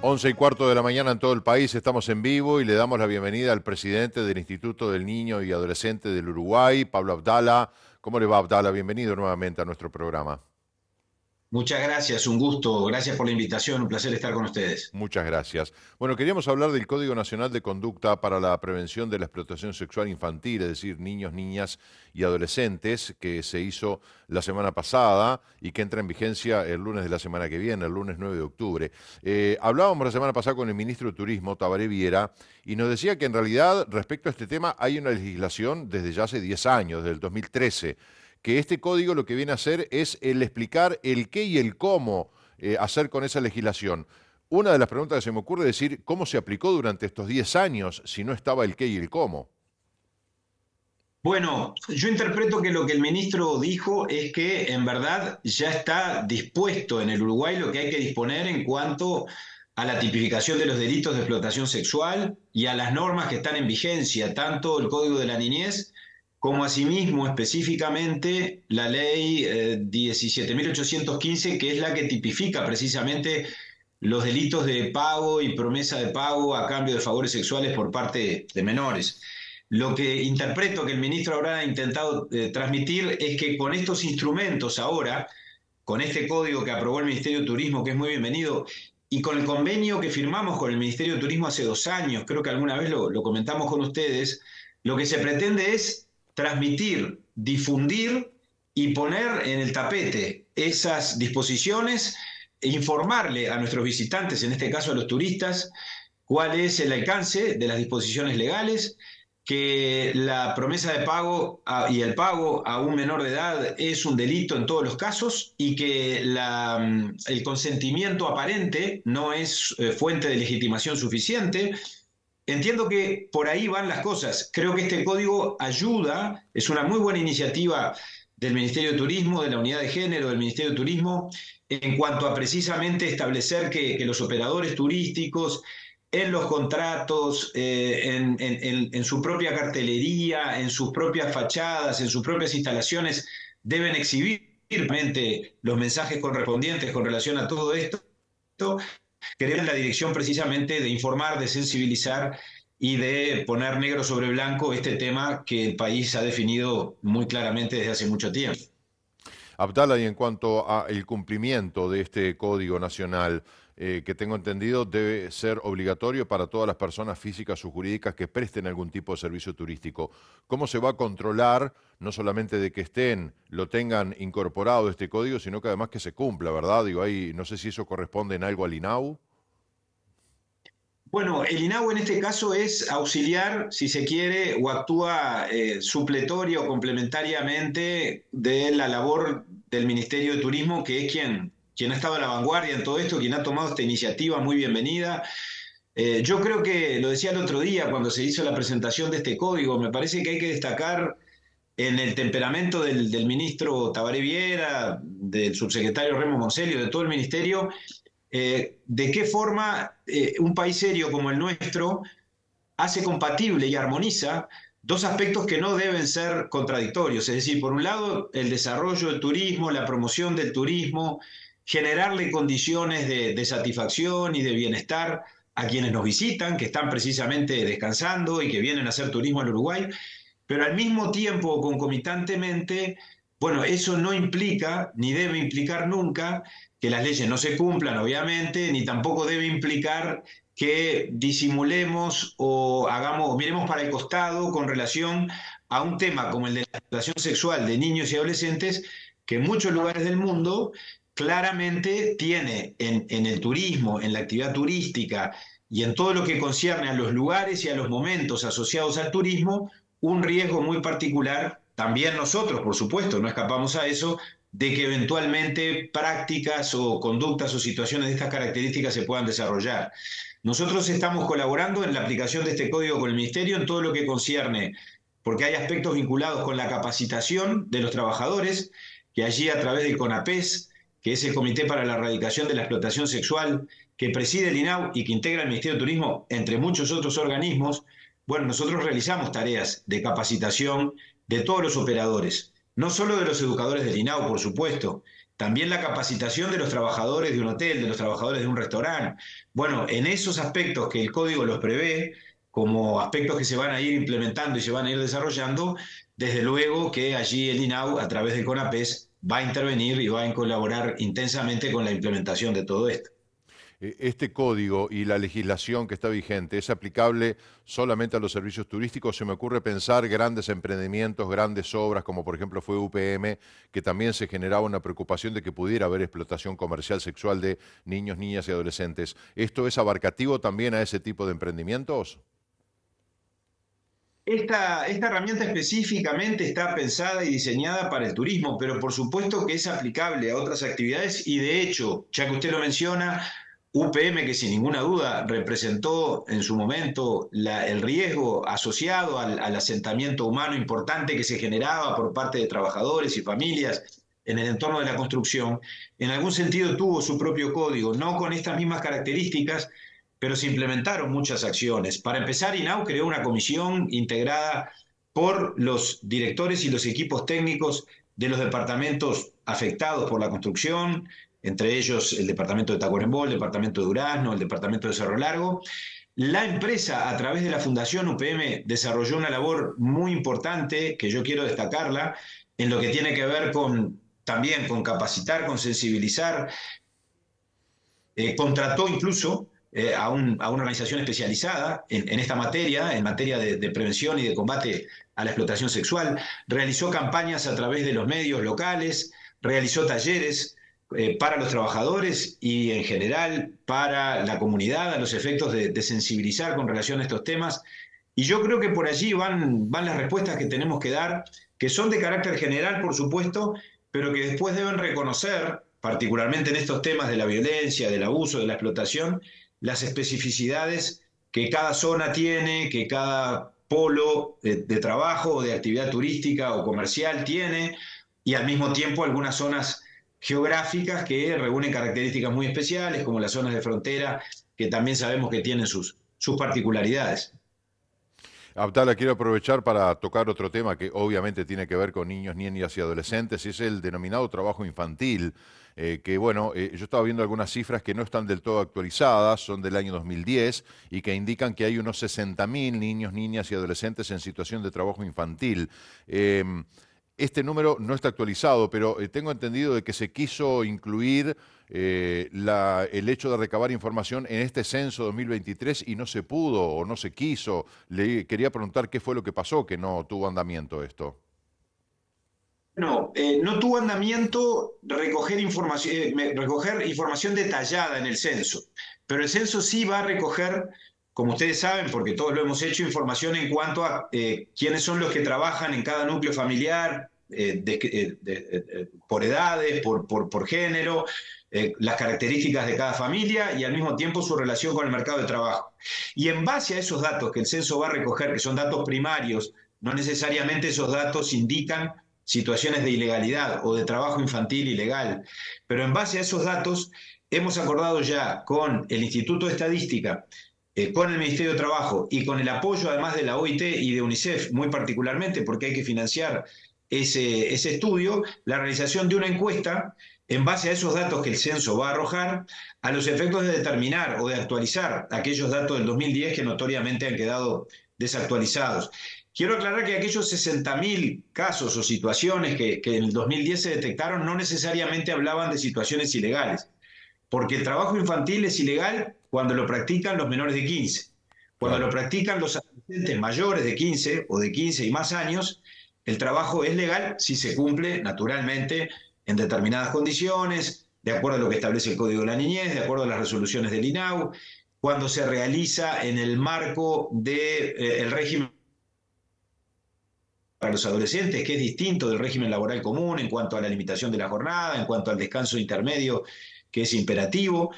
11:15 de la mañana en todo el país, estamos en vivo y le damos la bienvenida al presidente del Instituto del Niño y Adolescente del Uruguay, Pablo Abdala. ¿Cómo le va, Abdala? Bienvenido nuevamente a nuestro programa. Muchas gracias, un gusto, gracias por la invitación, un placer estar con ustedes. Muchas gracias. Bueno, queríamos hablar del Código Nacional de Conducta para la Prevención de la Explotación Sexual Infantil, es decir, niños, niñas y adolescentes, que se hizo la semana pasada y que entra en vigencia el lunes de la semana que viene, el lunes 9 de octubre. Hablábamos la semana pasada con el ministro de Turismo, Tabaré Viera, y nos decía que en realidad respecto a este tema hay una legislación desde ya hace 10 años, desde el 2013, que este código lo que viene a hacer es el explicar el qué y el cómo hacer con esa legislación. Una de las preguntas que se me ocurre es decir, ¿cómo se aplicó durante estos 10 años si no estaba el qué y el cómo? Bueno, yo interpreto que lo que el ministro dijo es que en verdad ya está dispuesto en el Uruguay lo que hay que disponer en cuanto a la tipificación de los delitos de explotación sexual y a las normas que están en vigencia, tanto el Código de la Niñez como asimismo específicamente la ley 17.815, que es la que tipifica precisamente los delitos de pago y promesa de pago a cambio de favores sexuales por parte de menores. Lo que interpreto que el ministro habrá intentado transmitir es que con estos instrumentos ahora, con este código que aprobó el Ministerio de Turismo, que es muy bienvenido, y con el convenio que firmamos con el Ministerio de Turismo hace 2 años, creo que alguna vez lo comentamos con ustedes, lo que se pretende es transmitir, difundir y poner en el tapete esas disposiciones e informarle a nuestros visitantes, en este caso a los turistas, cuál es el alcance de las disposiciones legales, que la promesa de pago y el pago a un menor de edad es un delito en todos los casos y que el consentimiento aparente no es fuente de legitimación suficiente. Entiendo que por ahí van las cosas. Creo que este código ayuda, es una muy buena iniciativa del Ministerio de Turismo, de la Unidad de Género del Ministerio de Turismo, en cuanto a precisamente establecer que los operadores turísticos en los contratos, en su propia cartelería, en sus propias fachadas, en sus propias instalaciones, deben exhibir los mensajes correspondientes con relación a todo esto, que deben la dirección precisamente de informar, de sensibilizar y de poner negro sobre blanco este tema que el país ha definido muy claramente desde hace mucho tiempo. Abdala, y en cuanto al cumplimiento de este Código Nacional, que tengo entendido debe ser obligatorio para todas las personas físicas o jurídicas que presten algún tipo de servicio turístico. ¿Cómo se va a controlar, no solamente de que lo tengan incorporado este código, sino que además que se cumpla, ¿verdad? Digo, ahí no sé si eso corresponde en algo al INAU. Bueno, el INAU en este caso es auxiliar, si se quiere, o actúa supletoria o complementariamente de la labor del Ministerio de Turismo, que es quien ha estado a la vanguardia en todo esto, quien ha tomado esta iniciativa muy bienvenida. Yo creo que, lo decía el otro día cuando se hizo la presentación de este código, me parece que hay que destacar en el temperamento del ministro Tabaré Viera, del subsecretario Remo Monselio, de todo el ministerio, de qué forma un país serio como el nuestro hace compatible y armoniza dos aspectos que no deben ser contradictorios. Es decir, por un lado, el desarrollo del turismo, la promoción del turismo, generarle condiciones de satisfacción y de bienestar a quienes nos visitan, que están precisamente descansando y que vienen a hacer turismo al Uruguay, pero al mismo tiempo, concomitantemente, bueno, eso no implica, ni debe implicar nunca, que las leyes no se cumplan, obviamente, ni tampoco debe implicar que disimulemos o hagamos, miremos para el costado con relación a un tema como el de la explotación sexual de niños y adolescentes, que en muchos lugares del mundo claramente tiene en el turismo, en la actividad turística y en todo lo que concierne a los lugares y a los momentos asociados al turismo, un riesgo muy particular, también nosotros, por supuesto, no escapamos a eso, de que eventualmente prácticas o conductas o situaciones de estas características se puedan desarrollar. Nosotros estamos colaborando en la aplicación de este código con el Ministerio en todo lo que concierne, porque hay aspectos vinculados con la capacitación de los trabajadores, que allí a través del CONAPES, que es el Comité para la Erradicación de la Explotación Sexual, que preside el INAU y que integra el Ministerio de Turismo, entre muchos otros organismos, bueno, nosotros realizamos tareas de capacitación de todos los operadores, no solo de los educadores del INAU, por supuesto, también la capacitación de los trabajadores de un hotel, de los trabajadores de un restaurante. Bueno, en esos aspectos que el código los prevé, como aspectos que se van a ir implementando y se van a ir desarrollando, desde luego que allí el INAU, a través del CONAPES, va a intervenir y va a colaborar intensamente con la implementación de todo esto. ¿Este código y la legislación que está vigente es aplicable solamente a los servicios turísticos? Se me ocurre pensar grandes emprendimientos, grandes obras, como por ejemplo fue UPM, que también se generaba una preocupación de que pudiera haber explotación comercial sexual de niños, niñas y adolescentes. ¿Esto es abarcativo también a ese tipo de emprendimientos? Esta herramienta específicamente está pensada y diseñada para el turismo, pero por supuesto que es aplicable a otras actividades y de hecho, ya que usted lo menciona, UPM, que sin ninguna duda representó en su momento el riesgo asociado al asentamiento humano importante que se generaba por parte de trabajadores y familias en el entorno de la construcción, en algún sentido tuvo su propio código, no con estas mismas características, pero se implementaron muchas acciones. Para empezar, INAU creó una comisión integrada por los directores y los equipos técnicos de los departamentos afectados por la construcción, entre ellos el departamento de Tacuarembó, el departamento de Durazno, el departamento de Cerro Largo. La empresa, a través de la Fundación UPM, desarrolló una labor muy importante, que yo quiero destacarla, en lo que tiene que ver también con capacitar, con sensibilizar. Contrató incluso a una organización especializada en esta materia, en materia de prevención y de combate a la explotación sexual, realizó campañas a través de los medios locales, realizó talleres para los trabajadores y en general para la comunidad a los efectos de sensibilizar con relación a estos temas. Y yo creo que por allí van las respuestas que tenemos que dar, que son de carácter general, por supuesto, pero que después deben reconocer, particularmente en estos temas de la violencia, del abuso, de la explotación, las especificidades que cada zona tiene, que cada polo de trabajo o de actividad turística o comercial tiene, y al mismo tiempo algunas zonas geográficas que reúnen características muy especiales, como las zonas de frontera, que también sabemos que tienen sus particularidades. Abdala, quiero aprovechar para tocar otro tema que obviamente tiene que ver con niños, niñas y adolescentes, y es el denominado trabajo infantil, que bueno, yo estaba viendo algunas cifras que no están del todo actualizadas, son del año 2010, y que indican que hay unos 60.000 niños, niñas y adolescentes en situación de trabajo infantil. Este número no está actualizado, pero tengo entendido de que se quiso incluir el hecho de recabar información en este censo 2023 y no se pudo o no se quiso. Le quería preguntar qué fue lo que pasó, que no tuvo andamiento esto. No, no tuvo andamiento recoger información detallada en el censo, pero el censo sí va a recoger, como ustedes saben, porque todos lo hemos hecho, información en cuanto a quiénes son los que trabajan en cada núcleo familiar, por edades, por género, las características de cada familia y al mismo tiempo su relación con el mercado de trabajo. Y en base a esos datos que el censo va a recoger, que son datos primarios, no necesariamente esos datos indican situaciones de ilegalidad o de trabajo infantil ilegal. Pero en base a esos datos, hemos acordado ya con el Instituto de Estadística, con el Ministerio de Trabajo y con el apoyo además de la OIT y de UNICEF, muy particularmente porque hay que financiar ese estudio, la realización de una encuesta en base a esos datos que el censo va a arrojar, a los efectos de determinar o de actualizar aquellos datos del 2010 que notoriamente han quedado desactualizados. Quiero aclarar que aquellos 60.000 casos o situaciones que en el 2010 se detectaron no necesariamente hablaban de situaciones ilegales, porque el trabajo infantil es ilegal cuando lo practican los menores de 15. Cuando lo Claro. practican los adolescentes mayores de 15 o de 15 y más años, el trabajo es legal si se cumple naturalmente en determinadas condiciones, de acuerdo a lo que establece el Código de la Niñez, de acuerdo a las resoluciones del INAU, cuando se realiza en el marco del régimen para los adolescentes, que es distinto del régimen laboral común en cuanto a la limitación de la jornada, en cuanto al descanso intermedio, que es imperativo,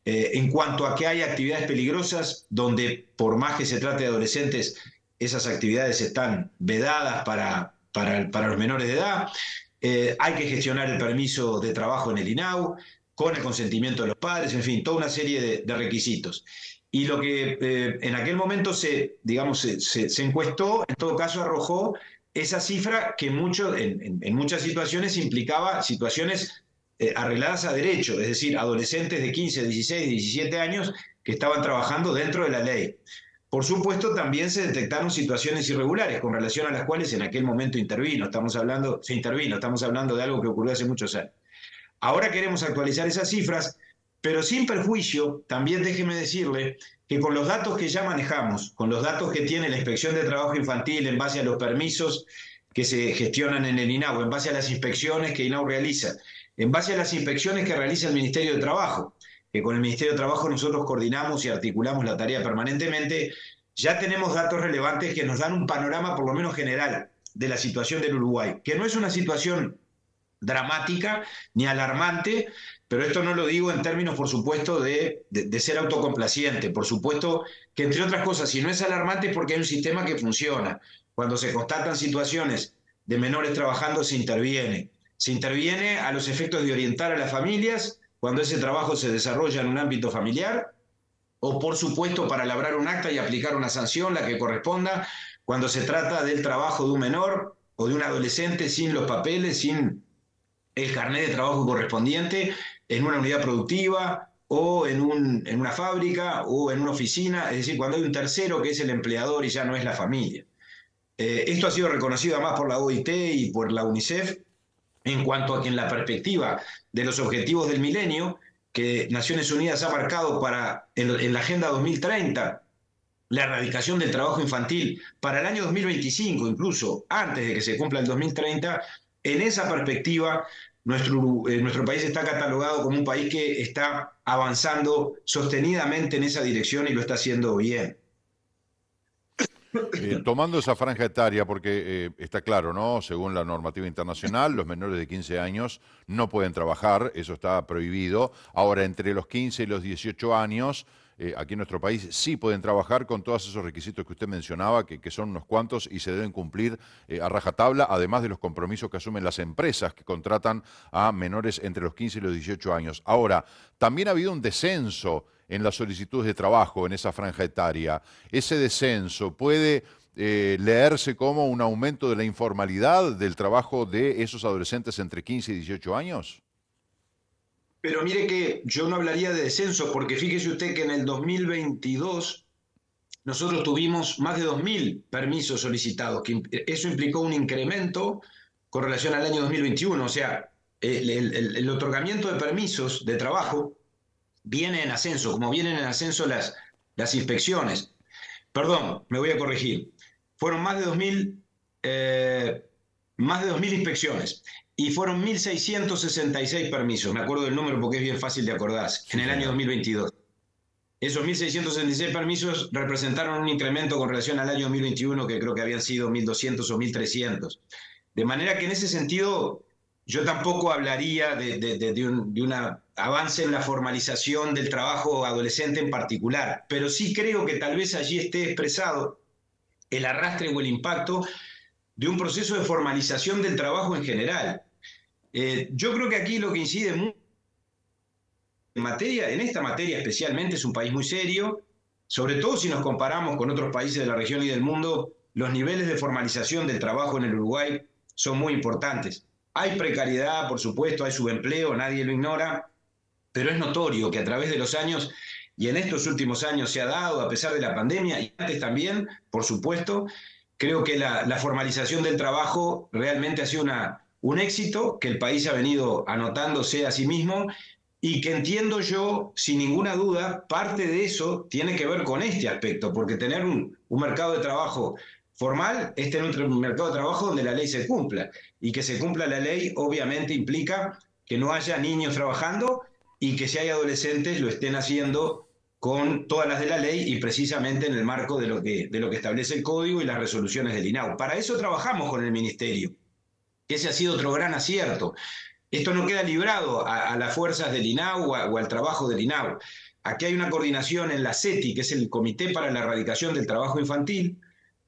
en cuanto a que hay actividades peligrosas donde, por más que se trate de adolescentes, esas actividades están vedadas para los menores de edad. Hay que gestionar el permiso de trabajo en el INAU, con el consentimiento de los padres, en fin, toda una serie de requisitos. Y lo que en aquel momento digamos, se encuestó, en todo caso arrojó esa cifra que en muchas situaciones implicaba situaciones arregladas a derecho, es decir, adolescentes de 15, 16, 17 años que estaban trabajando dentro de la ley. Por supuesto, también se detectaron situaciones irregulares con relación a las cuales en aquel momento se intervino, estamos hablando de algo que ocurrió hace muchos años. Ahora queremos actualizar esas cifras, pero sin perjuicio, también déjeme decirle que con los datos que ya manejamos, con los datos que tiene la Inspección de Trabajo Infantil en base a los permisos que se gestionan en el INAU, en base a las inspecciones que INAU realiza, en base a las inspecciones que realiza el Ministerio de Trabajo, que con el Ministerio de Trabajo nosotros coordinamos y articulamos la tarea permanentemente, ya tenemos datos relevantes que nos dan un panorama por lo menos general de la situación del Uruguay, que no es una situación dramática ni alarmante, pero esto no lo digo en términos, por supuesto, de ser autocomplaciente. Por supuesto que, entre otras cosas, si no es alarmante es porque hay un sistema que funciona. Cuando se constatan situaciones de menores trabajando, se interviene. Se interviene a los efectos de orientar a las familias cuando ese trabajo se desarrolla en un ámbito familiar, o por supuesto para labrar un acta y aplicar una sanción, la que corresponda, cuando se trata del trabajo de un menor o de un adolescente sin los papeles, sin el carnet de trabajo correspondiente en una unidad productiva o en una fábrica o en una oficina, es decir, cuando hay un tercero que es el empleador y ya no es la familia. Esto ha sido reconocido además por la OIT y por la UNICEF en cuanto a que en la perspectiva de los objetivos del milenio que Naciones Unidas ha marcado en la Agenda 2030, la erradicación del trabajo infantil para el año 2025, incluso antes de que se cumpla el 2030, en esa perspectiva nuestro país está catalogado como un país que está avanzando sostenidamente en esa dirección y lo está haciendo bien. Tomando esa franja etaria, porque está claro, ¿no? Según la normativa internacional, los menores de 15 años no pueden trabajar, eso está prohibido. Ahora, entre los 15 y los 18 años, aquí en nuestro país sí pueden trabajar con todos esos requisitos que usted mencionaba, que son unos cuantos y se deben cumplir a rajatabla, además de los compromisos que asumen las empresas que contratan a menores entre los 15 y los 18 años. Ahora, también ha habido un descenso en las solicitudes de trabajo en esa franja etaria. Ese descenso puede leerse como un aumento de la informalidad del trabajo de esos adolescentes entre 15 y 18 años. Pero mire que yo no hablaría de descenso, porque fíjese usted que en el 2022 nosotros tuvimos más de 2.000 permisos solicitados, que eso implicó un incremento con relación al año 2021. O sea, el otorgamiento de permisos de trabajo viene en ascenso, como vienen en ascenso las inspecciones. Perdón, me voy a corregir. Fueron más de 2.000 inspecciones y fueron 1.666 permisos. Me acuerdo del número porque es bien fácil de acordarse, Sí, en el año señor. 2022. Esos 1.666 permisos representaron un incremento con relación al año 2021 que creo que habían sido 1.200 o 1.300. De manera que en ese sentido yo tampoco hablaría de un avance en la formalización del trabajo adolescente en particular, pero sí creo que tal vez allí esté expresado el arrastre o el impacto de un proceso de formalización del trabajo en general. Yo creo que aquí lo que incide mucho en esta materia especialmente, es un país muy serio, sobre todo si nos comparamos con otros países de la región y del mundo. Los niveles de formalización del trabajo en el Uruguay son muy importantes. Hay precariedad, por supuesto, hay subempleo, nadie lo ignora, pero es notorio que a través de los años, y en estos últimos años se ha dado, a pesar de la pandemia, y antes también, por supuesto, creo que la formalización del trabajo realmente ha sido un éxito que el país ha venido anotándose a sí mismo, y que entiendo yo, sin ninguna duda, parte de eso tiene que ver con este aspecto, porque tener un mercado de trabajo formal es tener un mercado de trabajo donde la ley se cumpla, y que se cumpla la ley obviamente implica que no haya niños trabajando y que si hay adolescentes lo estén haciendo con todas las de la ley y precisamente en el marco de lo que establece el código y las resoluciones del INAU. Para eso trabajamos con el Ministerio. Ese ha sido otro gran acierto. Esto no queda librado a las fuerzas del INAU o al trabajo del INAU. Aquí hay una coordinación en la CETI, que es el Comité para la Erradicación del Trabajo Infantil,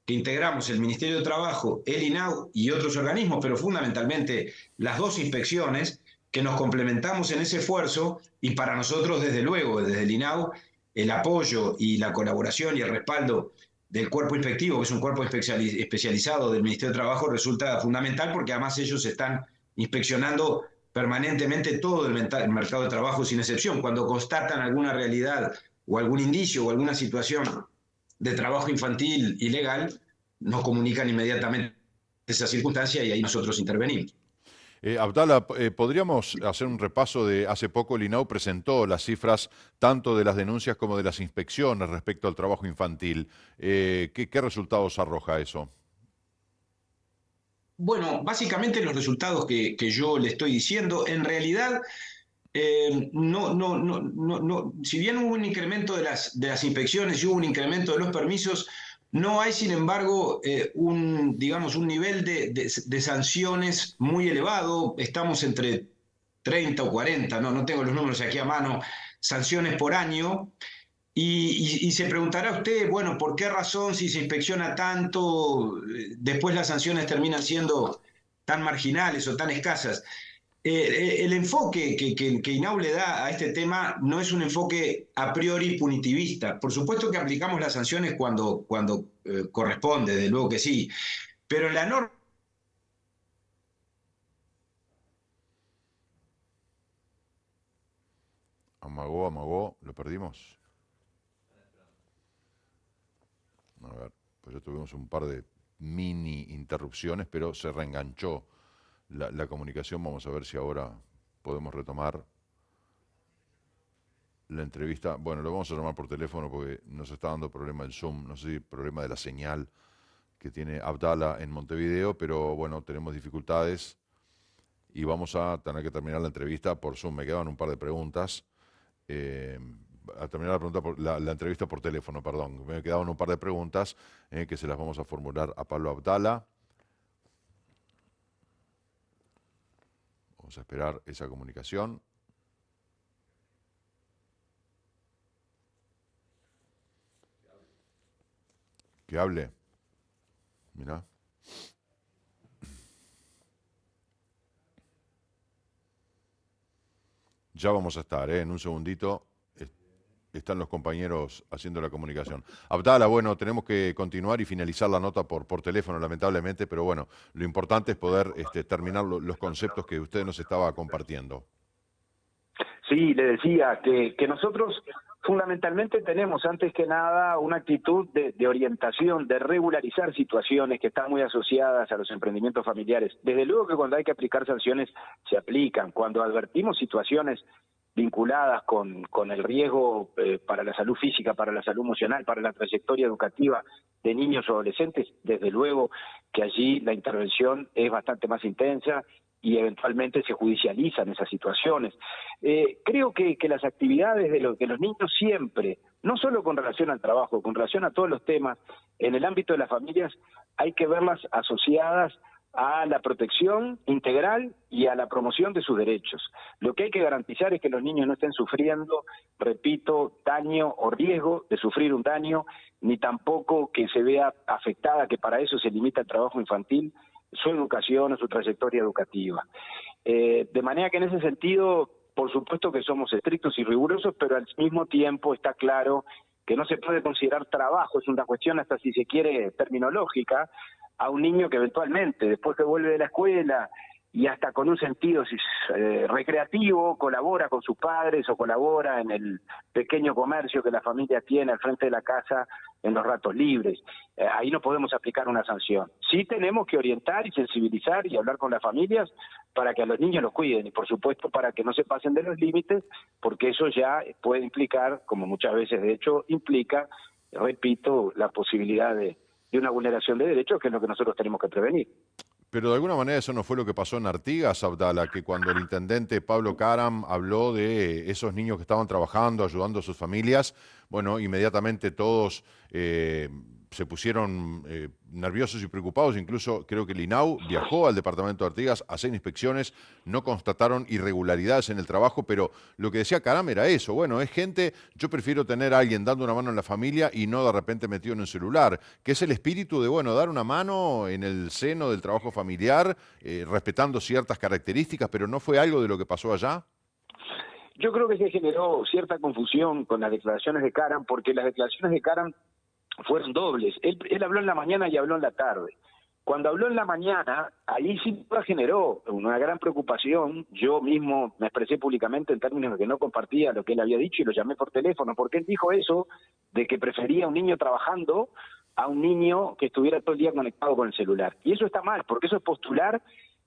que integramos el Ministerio de Trabajo, el INAU y otros organismos, pero fundamentalmente las dos inspecciones, que nos complementamos en ese esfuerzo, y para nosotros, desde luego, desde el INAU, el apoyo y la colaboración y el respaldo del cuerpo inspectivo, que es un cuerpo especializado del Ministerio de Trabajo, resulta fundamental porque además ellos están inspeccionando permanentemente todo el mercado de trabajo sin excepción. Cuando constatan alguna realidad o algún indicio o alguna situación de trabajo infantil ilegal, nos comunican inmediatamente esa circunstancia y ahí nosotros intervenimos. Abdala, podríamos hacer un repaso de hace poco el INAU presentó las cifras tanto de las denuncias como de las inspecciones respecto al trabajo infantil. ¿Qué resultados arroja eso? Bueno, básicamente los resultados que yo le estoy diciendo, en realidad, si bien hubo un incremento de las inspecciones y hubo un incremento de los permisos, no hay, sin embargo, digamos, un nivel de sanciones muy elevado. Estamos entre 30 o 40, no tengo los números aquí a mano, sanciones por año. Y se preguntará usted, bueno, ¿por qué razón si se inspecciona tanto, después las sanciones terminan siendo tan marginales o tan escasas? El enfoque que INAU le da a este tema no es un enfoque a priori punitivista. Por supuesto que aplicamos las sanciones cuando corresponde, de luego que sí, pero la norma... Amagó, lo perdimos. A ver, pues ya tuvimos un par de mini interrupciones, pero se reenganchó la comunicación. Vamos a ver si ahora podemos retomar la entrevista. Bueno, lo vamos a llamar por teléfono porque nos está dando problema el Zoom, no sé si problema de la señal que tiene Abdala en Montevideo, pero bueno, tenemos dificultades y vamos a tener que terminar la entrevista por Zoom. Me quedan un par de preguntas. A terminar la entrevista por teléfono, perdón. Me quedaban un par de preguntas que se las vamos a formular a Pablo Abdala. Vamos a esperar esa comunicación. Que hable. Mirá. Ya vamos a estar, en un segundito. Están los compañeros haciendo la comunicación. Abdala, bueno, tenemos que continuar y finalizar la nota por teléfono, lamentablemente, pero bueno, lo importante es poder terminar los conceptos que usted nos estaba compartiendo. Sí, le decía que nosotros fundamentalmente tenemos, antes que nada, una actitud de orientación, de regularizar situaciones que están muy asociadas a los emprendimientos familiares. Desde luego que cuando hay que aplicar sanciones, se aplican. Cuando advertimos situaciones vinculadas con el riesgo para la salud física, para la salud emocional, para la trayectoria educativa de niños o adolescentes, desde luego que allí la intervención es bastante más intensa y eventualmente se judicializan esas situaciones. Creo que las actividades de los niños siempre, no solo con relación al trabajo, con relación a todos los temas, en el ámbito de las familias, hay que verlas asociadas a la protección integral y a la promoción de sus derechos. Lo que hay que garantizar es que los niños no estén sufriendo, repito, daño o riesgo de sufrir un daño, ni tampoco que se vea afectada, que para eso se limita el trabajo infantil, su educación o su trayectoria educativa. De manera que en ese sentido, por supuesto que somos estrictos y rigurosos, pero al mismo tiempo está claro que no se puede considerar trabajo, es una cuestión hasta si se quiere terminológica, a un niño que eventualmente, después que vuelve de la escuela y hasta con un sentido recreativo, colabora con sus padres o colabora en el pequeño comercio que la familia tiene al frente de la casa en los ratos libres. Ahí no podemos aplicar una sanción. Sí tenemos que orientar y sensibilizar y hablar con las familias para que a los niños los cuiden y por supuesto para que no se pasen de los límites, porque eso ya puede implicar, como muchas veces de hecho implica, repito, la posibilidad de una vulneración de derechos, que es lo que nosotros tenemos que prevenir. Pero de alguna manera eso no fue lo que pasó en Artigas, Abdala, que cuando el intendente Pablo Caram habló de esos niños que estaban trabajando, ayudando a sus familias, bueno, inmediatamente todos se pusieron nerviosos y preocupados. Incluso creo que el INAU viajó al departamento de Artigas a hacer inspecciones, no constataron irregularidades en el trabajo, pero lo que decía Caram era eso. Bueno, es gente, yo prefiero tener a alguien dando una mano en la familia y no de repente metido en un celular, que es el espíritu de, bueno, dar una mano en el seno del trabajo familiar, respetando ciertas características, pero no fue algo de lo que pasó allá. Yo creo que se generó cierta confusión con las declaraciones de Caram, porque las declaraciones de Caram fueron dobles. Él habló en la mañana y habló en la tarde. Cuando habló en la mañana, ahí sí generó una gran preocupación. Yo mismo me expresé públicamente en términos de que no compartía lo que él había dicho y lo llamé por teléfono, porque él dijo eso de que prefería un niño trabajando a un niño que estuviera todo el día conectado con el celular. Y eso está mal, porque eso es postular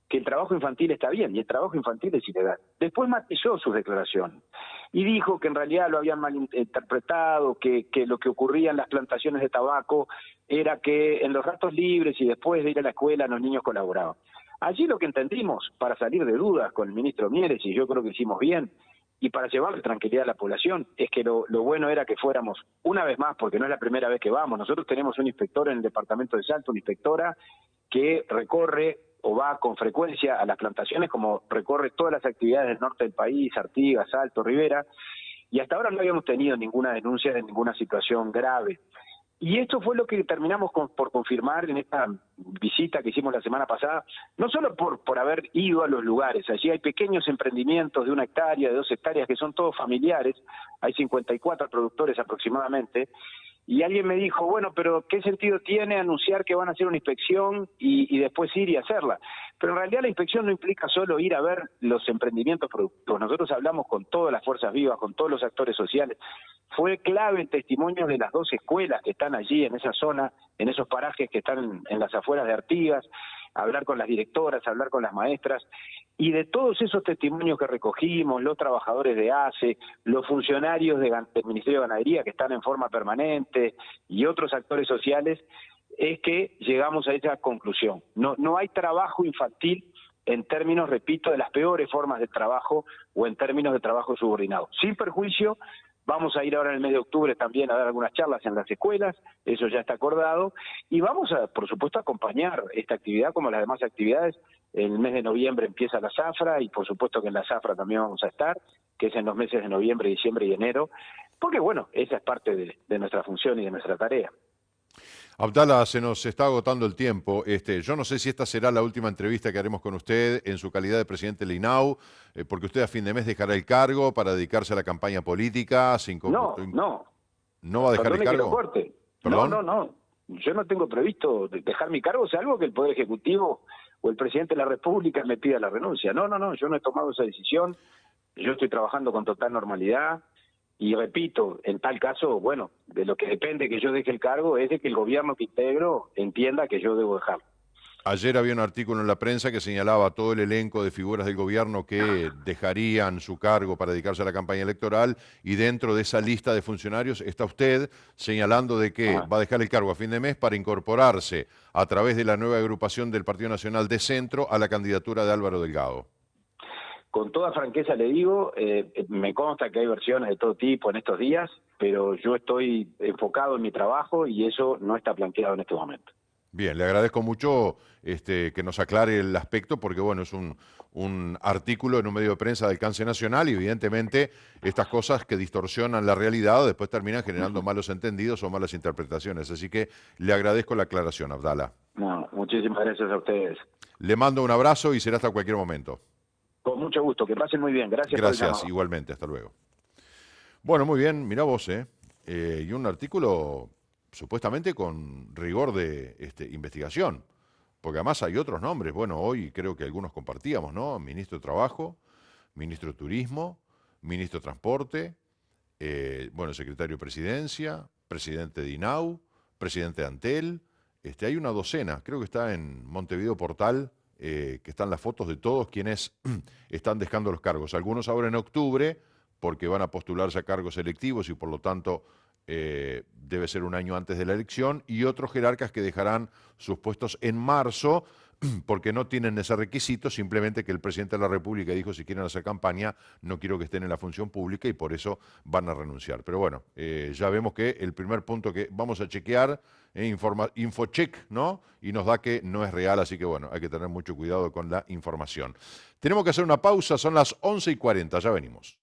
que el trabajo infantil está bien, y el trabajo infantil es ilegal. Después matizó sus declaraciones y dijo que en realidad lo habían malinterpretado, que lo que ocurría en las plantaciones de tabaco era que en los ratos libres y después de ir a la escuela los niños colaboraban. Allí lo que entendimos, para salir de dudas con el ministro Mieres, y yo creo que hicimos bien, y para llevarle tranquilidad a la población, es que lo bueno era que fuéramos, una vez más, porque no es la primera vez que vamos, nosotros tenemos un inspector en el departamento de Salto, una inspectora que recorre o va con frecuencia a las plantaciones, como recorre todas las actividades del norte del país, Artigas, Salto, Rivera, y hasta ahora no habíamos tenido ninguna denuncia de ninguna situación grave. Y esto fue lo que terminamos por confirmar en esta visita que hicimos la semana pasada, no solo por haber ido a los lugares, allí hay pequeños emprendimientos de 1 hectárea, de 2 hectáreas, que son todos familiares, hay 54 productores aproximadamente, y alguien me dijo, bueno, pero ¿qué sentido tiene anunciar que van a hacer una inspección y después ir y hacerla? Pero en realidad la inspección no implica solo ir a ver los emprendimientos productivos. Nosotros hablamos con todas las fuerzas vivas, con todos los actores sociales. Fue clave el testimonio de las 2 escuelas que están allí, en esa zona, en esos parajes que están en las afueras de Artigas, hablar con las directoras, hablar con las maestras, y de todos esos testimonios que recogimos, los trabajadores de ACE, los funcionarios del Ministerio de Ganadería que están en forma permanente y otros actores sociales, es que llegamos a esa conclusión. No hay trabajo infantil en términos, repito, de las peores formas de trabajo o en términos de trabajo subordinado. Sin perjuicio, vamos a ir ahora en el mes de octubre también a dar algunas charlas en las escuelas, eso ya está acordado, y vamos a, por supuesto, acompañar esta actividad como las demás actividades. El mes de noviembre empieza la zafra y por supuesto que en la zafra también vamos a estar, que es en los meses de noviembre, diciembre y enero, porque bueno, esa es parte de nuestra función y de nuestra tarea. Abdala, se nos está agotando el tiempo. Yo no sé si esta será la última entrevista que haremos con usted en su calidad de presidente del INAU, porque usted a fin de mes dejará el cargo para dedicarse a la campaña política. ¿No va a dejar el cargo? Que lo corte. ¿Perdón? No. Yo no tengo previsto dejar mi cargo, salvo que el Poder Ejecutivo o el Presidente de la República me pida la renuncia. No, yo no he tomado esa decisión. Yo estoy trabajando con total normalidad. Y repito, en tal caso, bueno, de lo que depende que yo deje el cargo es de que el gobierno que integro entienda que yo debo dejarlo. Ayer había un artículo en la prensa que señalaba a todo el elenco de figuras del gobierno que dejarían su cargo para dedicarse a la campaña electoral, y dentro de esa lista de funcionarios está usted señalando de que va a dejar el cargo a fin de mes para incorporarse a través de la nueva agrupación del Partido Nacional de Centro a la candidatura de Álvaro Delgado. Con toda franqueza le digo, me consta que hay versiones de todo tipo en estos días, pero yo estoy enfocado en mi trabajo y eso no está planteado en este momento. Bien, le agradezco mucho que nos aclare el aspecto, porque bueno, es un artículo en un medio de prensa de alcance nacional y evidentemente estas cosas que distorsionan la realidad después terminan generando malos entendidos o malas interpretaciones. Así que le agradezco la aclaración, Abdala. No, muchísimas gracias a ustedes. Le mando un abrazo y será hasta cualquier momento. Con mucho gusto, que pasen muy bien. Gracias. Gracias, igualmente, hasta luego. Bueno, muy bien, mirá vos, y un artículo supuestamente con rigor de investigación, porque además hay otros nombres. Bueno, hoy creo que algunos compartíamos, ¿no? Ministro de Trabajo, Ministro de Turismo, Ministro de Transporte, Secretario de Presidencia, Presidente de INAU, Presidente de Antel. Hay una docena, creo que está en Montevideo Portal, que están las fotos de todos quienes están dejando los cargos. Algunos ahora en octubre, porque van a postularse a cargos electivos y por lo tanto debe ser un año antes de la elección, y otros jerarcas que dejarán sus puestos en marzo, porque no tienen ese requisito, simplemente que el presidente de la República dijo: si quieren hacer campaña, no quiero que estén en la función pública, y por eso van a renunciar. Pero bueno, ya vemos que el primer punto que vamos a chequear, Infocheck, ¿no? Y nos da que no es real, así que bueno, hay que tener mucho cuidado con la información. Tenemos que hacer una pausa, son las 11:40, ya venimos.